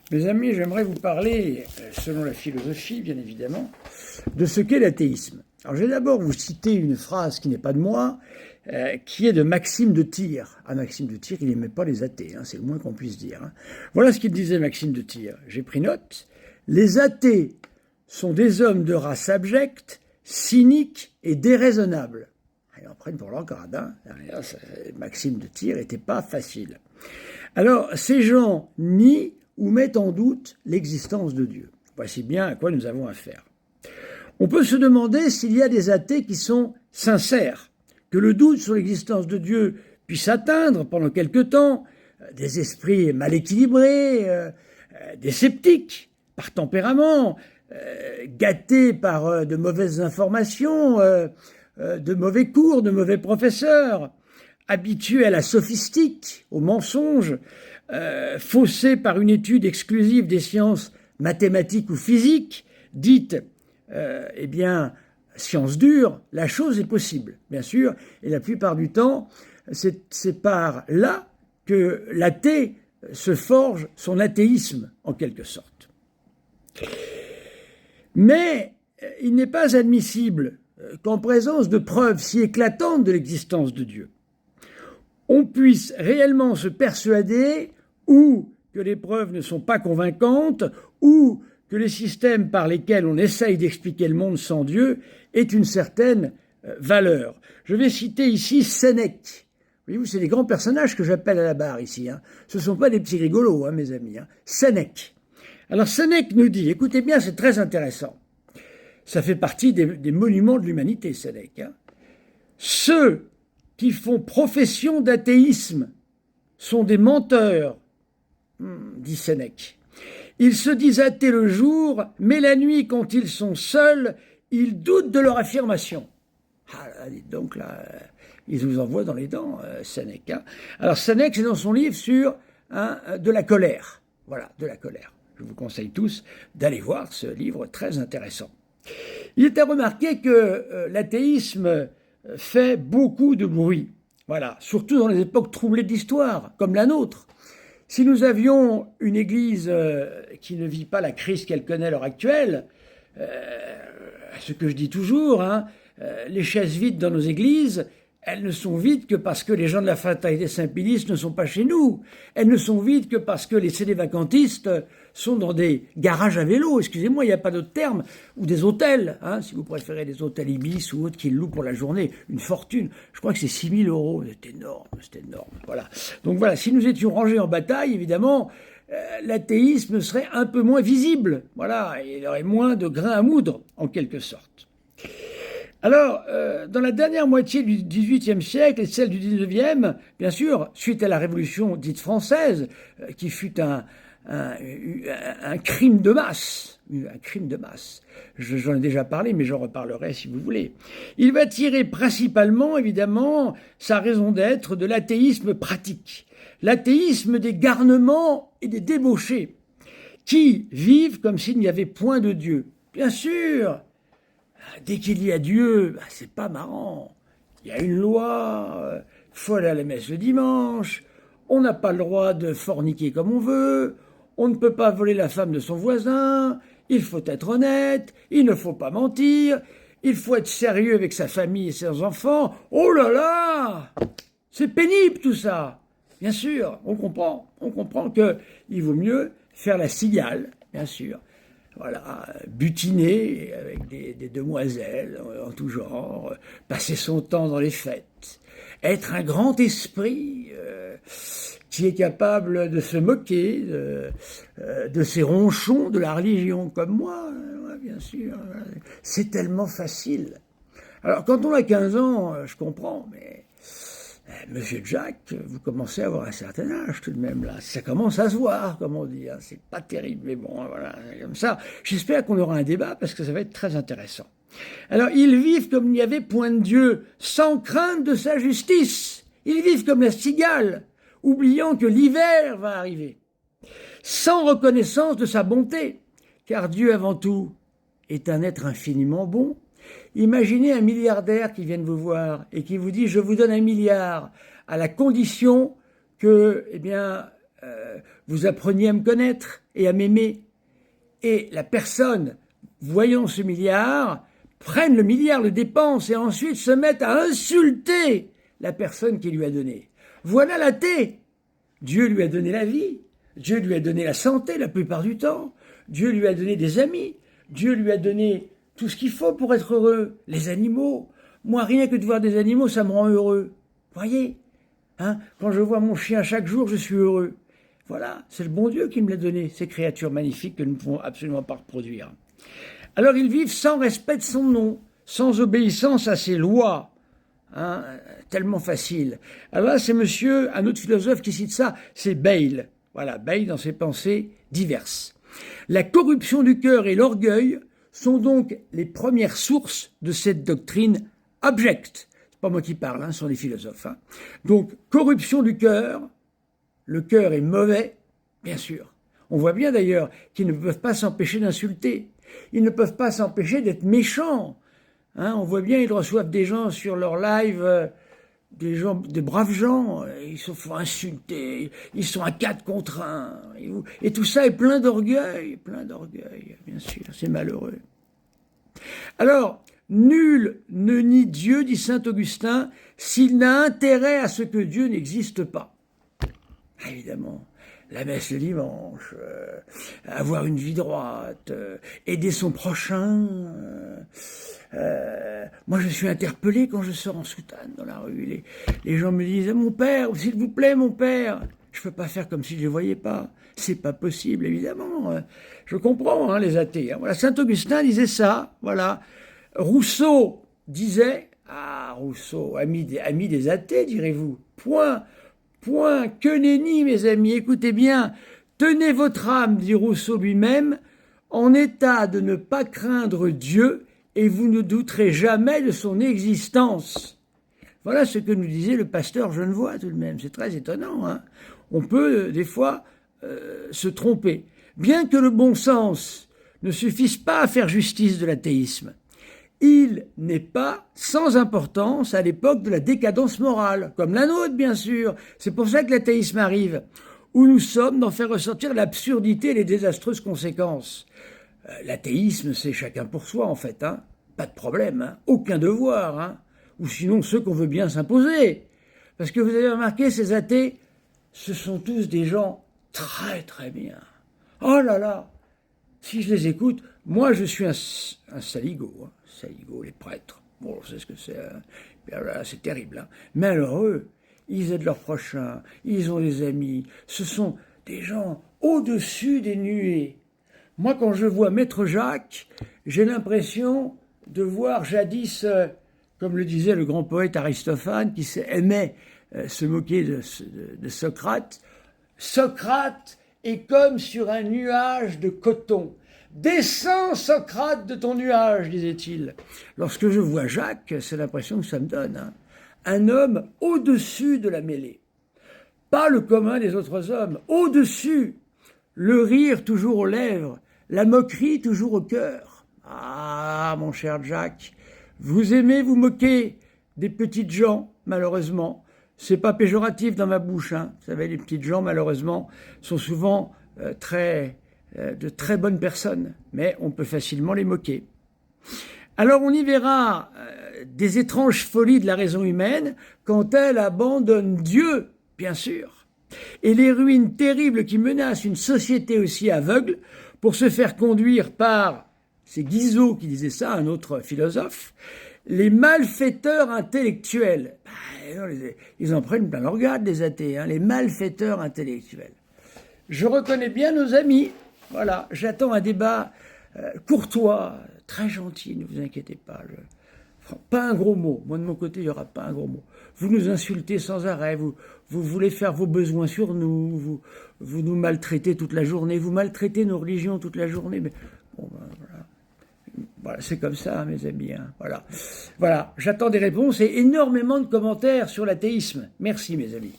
Mes amis, j'aimerais vous parler, selon la philosophie, bien évidemment, de ce qu'est l'athéisme. Alors, je vais d'abord vous citer une phrase qui n'est pas de moi, qui est de Maxime de Tyr. Ah, Maxime de Tyr, il n'aimait pas les athées, hein, c'est le moins qu'on puisse dire. Hein. Voilà ce qu'il disait, Maxime de Tyr. J'ai pris note. Les athées sont des hommes de race abjecte, cyniques et déraisonnables. Ils en prennent pour leur grade. Hein. Maxime de Tyr n'était pas facile. Alors, ces gens nient ou mettent en doute l'existence de Dieu. Voici bien à quoi nous avons affaire. On peut se demander s'il y a des athées qui sont sincères, que le doute sur l'existence de Dieu puisse atteindre pendant quelque temps des esprits mal équilibrés, des sceptiques par tempérament, gâtés par de mauvaises informations, de mauvais cours, de mauvais professeurs, habitués à la sophistique, au mensonge, faussés par une étude exclusive des sciences mathématiques ou physiques, dites, sciences dures, la chose est possible, bien sûr, et la plupart du temps, c'est par là que l'athée se forge son athéisme, en quelque sorte. Mais il n'est pas admissible qu'en présence de preuves si éclatantes de l'existence de Dieu, on puisse réellement se persuader ou que les preuves ne sont pas convaincantes, ou que les systèmes par lesquels on essaye d'expliquer le monde sans Dieu aient une certaine valeur. Je vais citer ici Sénèque. Voyez-vous, c'est des grands personnages que j'appelle à la barre ici. Hein. Ce ne sont pas des petits rigolos, hein, mes amis. Hein. Sénèque. Alors Sénèque nous dit, écoutez bien, c'est très intéressant. Ça fait partie des monuments de l'humanité, Sénèque. Hein. Ceux qui font profession d'athéisme sont des menteurs, dit Sénèque. Ils se disent athées le jour, mais la nuit, quand ils sont seuls, ils doutent de leur affirmation. Ah là, dites donc, là, ils vous envoient dans les dents, Sénèque. Hein. Alors Sénèque, c'est dans son livre sur de la colère. Voilà, de la colère. Je vous conseille tous d'aller voir ce livre très intéressant. Il est à remarquer que l'athéisme fait beaucoup de bruit. Voilà, surtout dans les époques troublées de l'histoire, comme la nôtre. Si nous avions une Église qui ne vit pas la crise qu'elle connaît à l'heure actuelle, ce que je dis toujours, hein, les chaises vides dans nos églises, elles ne sont vides que parce que les gens de la fraternité Saint-Pédis ne sont pas chez nous. Elles ne sont vides que parce que les cédévacantistes sont dans des garages à vélo, excusez-moi, il n'y a pas d'autre terme, ou des hôtels, hein, si vous préférez des hôtels Ibis ou autres qui louent pour la journée une fortune. Je crois que c'est 6 000 €, c'est énorme, voilà. Donc voilà, si nous étions rangés en bataille, évidemment, l'athéisme serait un peu moins visible, voilà, et il aurait moins de grains à moudre, en quelque sorte. Alors, dans la dernière moitié du XVIIIe siècle et celle du XIXe, bien sûr, suite à la Révolution dite française, qui fut un crime de masse, j'en ai déjà parlé, mais j'en reparlerai si vous voulez. Il va tirer principalement, évidemment, sa raison d'être de l'athéisme pratique, l'athéisme des garnements et des débauchés, qui vivent comme s'il n'y avait point de Dieu. Bien sûr, dès qu'il y a Dieu, c'est pas marrant. Il y a une loi, faut aller à la messe le dimanche, on n'a pas le droit de forniquer comme on veut, on ne peut pas voler la femme de son voisin, il faut être honnête, il ne faut pas mentir, il faut être sérieux avec sa famille et ses enfants. Oh là là, c'est pénible tout ça. Bien sûr, on comprend qu'il vaut mieux faire la cigale, bien sûr. Voilà, butiner avec des demoiselles en tout genre, passer son temps dans les fêtes, être un grand esprit qui est capable de se moquer de ces ronchons de la religion comme moi, bien sûr. C'est tellement facile. Alors, quand on a 15 ans, je comprends, mais Monsieur Jack, vous commencez à avoir un certain âge tout de même là. Ça commence à se voir, comme on dit. Hein. C'est pas terrible, mais bon, voilà, comme ça. J'espère qu'on aura un débat parce que ça va être très intéressant. Alors, ils vivent comme il n'y avait point de Dieu, sans crainte de sa justice. Ils vivent comme la cigale, oubliant que l'hiver va arriver, sans reconnaissance de sa bonté, car Dieu avant tout est un être infiniment bon. Imaginez un milliardaire qui vient vous voir et qui vous dit « je vous donne 1 milliard à la condition que vous appreniez à me connaître et à m'aimer. Et la personne, voyant ce milliard, prenne le milliard, le dépense et ensuite se mette à insulter la personne qui lui a donné. Voilà l'athée. Dieu lui a donné la vie, Dieu lui a donné la santé la plupart du temps, Dieu lui a donné des amis, Dieu lui a donné tout ce qu'il faut pour être heureux. Les animaux, moi rien que de voir des animaux, ça me rend heureux. Voyez, hein, quand je vois mon chien chaque jour, je suis heureux. Voilà, c'est le bon Dieu qui me l'a donné, ces créatures magnifiques que nous ne pouvons absolument pas reproduire. Alors ils vivent sans respect de son nom, sans obéissance à ses lois. Hein, tellement facile. Alors là, c'est un autre philosophe qui cite ça, c'est Bayle. Voilà, Bayle dans ses pensées diverses. La corruption du cœur et l'orgueil sont donc les premières sources de cette doctrine abjecte. C'est pas moi qui parle, hein, ce sont les philosophes. Hein. Donc, corruption du cœur, le cœur est mauvais, bien sûr. On voit bien d'ailleurs qu'ils ne peuvent pas s'empêcher d'insulter. Ils ne peuvent pas s'empêcher d'être méchants. Hein, on voit bien, ils reçoivent des gens sur leur live, des braves gens, ils se font insulter, ils sont à 4 contre 1. Et tout ça est plein d'orgueil, bien sûr, c'est malheureux. Alors, nul ne nie Dieu, dit saint Augustin, s'il n'a intérêt à ce que Dieu n'existe pas. Évidemment. La messe le dimanche, avoir une vie droite, aider son prochain. Moi, je suis interpellé quand je sors en soutane dans la rue. Les gens me disent « Mon père, s'il vous plaît, mon père !» Je ne peux pas faire comme si je ne les voyais pas. C'est pas possible, évidemment. Je comprends, hein, les athées. Voilà, saint Augustin disait ça. Voilà. Rousseau disait « Ah, Rousseau, ami des athées, direz-vous. Point, que nenni, mes amis, écoutez bien. Tenez votre âme, dit Rousseau lui-même, en état de ne pas craindre Dieu, et vous ne douterez jamais de son existence. » Voilà ce que nous disait le pasteur Genevoix tout de même. C'est très étonnant. Hein. On peut, des fois, se tromper. Bien que le bon sens ne suffise pas à faire justice de l'athéisme, il n'est pas sans importance à l'époque de la décadence morale, comme la nôtre, bien sûr. C'est pour ça que l'athéisme arrive, où nous sommes d'en faire ressortir l'absurdité et les désastreuses conséquences. L'athéisme, c'est chacun pour soi, en fait. Hein. Pas de problème, hein. Aucun devoir. Hein. Ou sinon, ceux qu'on veut bien s'imposer. Parce que vous avez remarqué, ces athées, ce sont tous des gens très, très bien. Oh là là, si je les écoute, moi, je suis un saligo. Hein. Saligo, les prêtres. Bon, c'est ce que c'est. Hein. C'est terrible. Hein. Mais alors, eux, ils aident leurs prochains, ils ont des amis. Ce sont des gens au-dessus des nuées. Moi, quand je vois Maître Jacques, j'ai l'impression de voir jadis, comme le disait le grand poète Aristophane, qui aimait se moquer de Socrate. Socrate est comme sur un nuage de coton. Descends, Socrate, de ton nuage, disait-il. Lorsque je vois Jacques, c'est l'impression que ça me donne. Hein. Un homme au-dessus de la mêlée. Pas le commun des autres hommes, au-dessus. Le rire toujours aux lèvres, la moquerie toujours au cœur. Ah, mon cher Jacques, vous aimez vous moquer des petites gens, malheureusement. C'est pas péjoratif dans ma bouche. Hein. Vous savez, les petites gens, malheureusement, sont souvent de très bonnes personnes, mais on peut facilement les moquer. Alors on y verra des étranges folies de la raison humaine quand elle abandonne Dieu, bien sûr, et les ruines terribles qui menacent une société aussi aveugle pour se faire conduire par, c'est Guizot qui disait ça, un autre philosophe, les malfaiteurs intellectuels. Ils en prennent plein leur garde, les athées, hein, les malfaiteurs intellectuels. Je reconnais bien nos amis. Voilà, j'attends un débat courtois, très gentil, ne vous inquiétez pas. Pas un gros mot. Moi, de mon côté, il n'y aura pas un gros mot. Vous nous insultez sans arrêt, vous voulez faire vos besoins sur nous, vous nous maltraitez toute la journée, vous maltraitez nos religions toute la journée. Mais bon, ben, voilà, c'est comme ça, mes amis. Hein, voilà, j'attends des réponses et énormément de commentaires sur l'athéisme. Merci, mes amis.